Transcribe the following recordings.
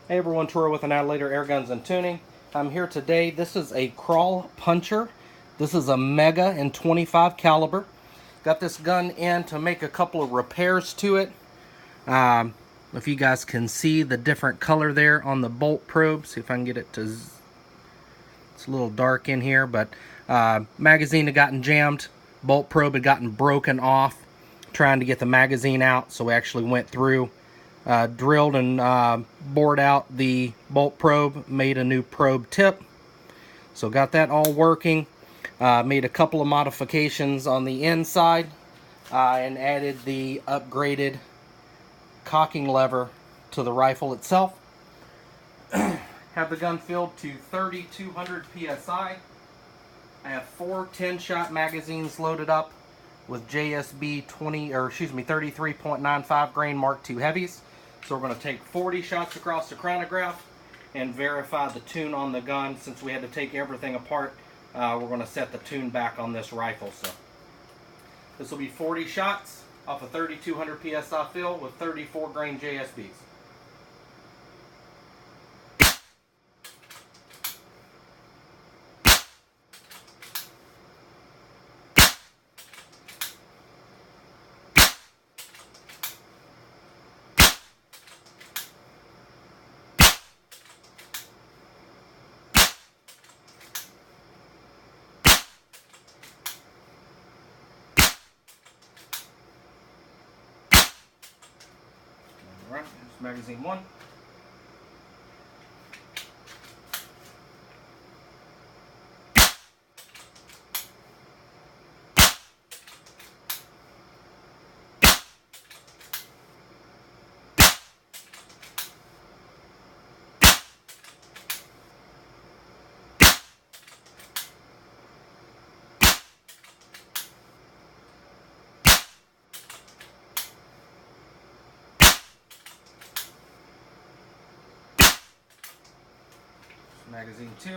Hey everyone, Troy with Annihilator Air Guns and Tuning. I'm here today. This is a Kral Puncher. This is a Mega in 25 caliber. Got this gun in to make a couple of repairs to it. If you guys can see the different color there on the bolt probe. See if I can get it to... It's a little dark in here, but magazine had gotten jammed. Bolt probe had gotten broken off trying to get the magazine out, so we actually went through, drilled and bored out the bolt probe, made a new probe tip. So got that all working. Made a couple of modifications on the inside and added the upgraded cocking lever to the rifle itself. Have the gun filled to 3,200 psi. I have 4 10-shot magazines loaded up with JSB 33.95 grain Mark II heavies. So we're going to take 40 shots across the chronograph and verify the tune on the gun. Since we had to take everything apart, we're going to set the tune back on this rifle. So this will be 40 shots off a 3,200 psi fill with 34 grain JSBs. Alright, there's magazine 1. Magazine 2.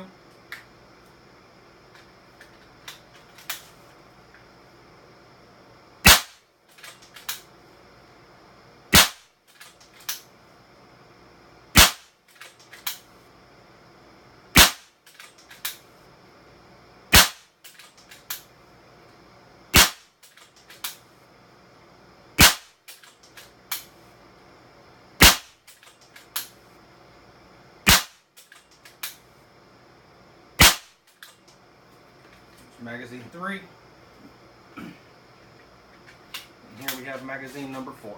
Magazine 3. And here we have magazine number 4.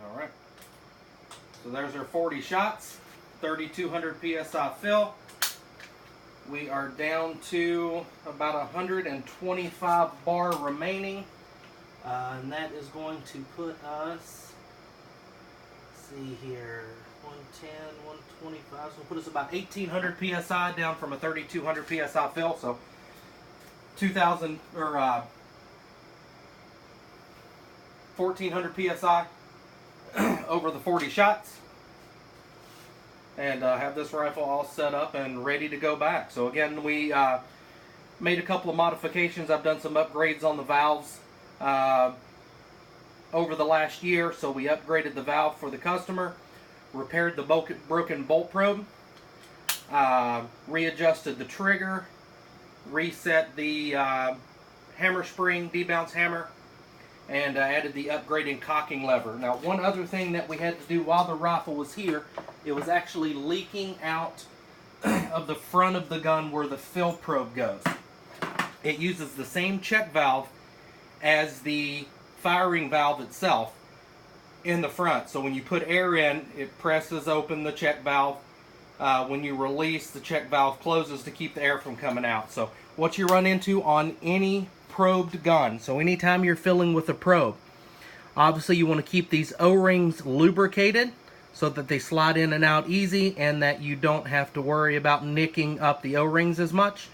Alright, so there's our 40 shots, 3,200 psi fill. We are down to about 125 bar remaining, and that is going to put us, let's see here, 110, 125, so put us about 1,800 psi down from a 3,200 psi fill, so 2,000 or 1,400 psi over the 40 shots, and have this rifle all set up and ready to go back. So again, we made a couple of modifications. I've done some upgrades on the valves over the last year, so we upgraded the valve for the customer, repaired the broken bolt probe, readjusted the trigger, reset the hammer spring, debounce hammer, and added the upgrading cocking lever. Now, one other thing that we had to do while the rifle was here, it was actually leaking out of the front of the gun where the fill probe goes. It uses the same check valve as the firing valve itself in the front. So when you put air in, it presses open the check valve. When you release, the check valve closes to keep the air from coming out. So what you run into on any probed gun, so anytime you're filling with a probe, obviously you want to keep these O-rings lubricated so that they slide in and out easy and that you don't have to worry about nicking up the O-rings as much.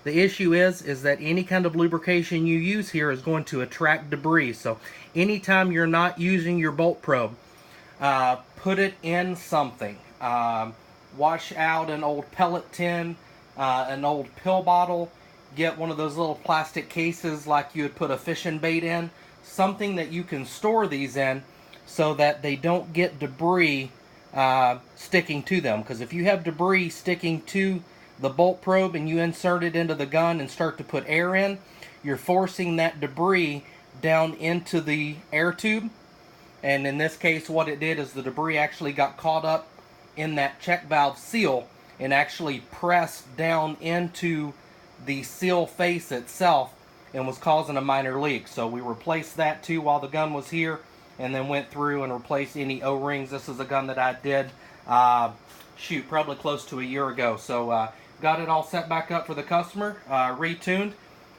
The issue is that any kind of lubrication you use here is going to attract debris. So anytime you're not using your bolt probe, put it in something. Wash out an old pellet tin, an old pill bottle. Get one of those little plastic cases like you would put a fishing bait in. Something that you can store these in so that they don't get debris sticking to them. Because if you have debris sticking to the bolt probe and you insert it into the gun and start to put air in, you're forcing that debris down into the air tube. And in this case, what it did is the debris actually got caught up in that check valve seal and actually pressed down into the seal face itself and was causing a minor leak. So we replaced that too while the gun was here, and then went through and replaced any O-rings. This is a gun that I did, probably close to a year ago. So got it all set back up for the customer, retuned,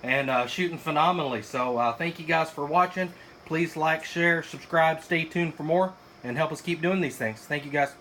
and shooting phenomenally. So thank you guys for watching. Please like, share, subscribe, stay tuned for more, and help us keep doing these things. Thank you guys.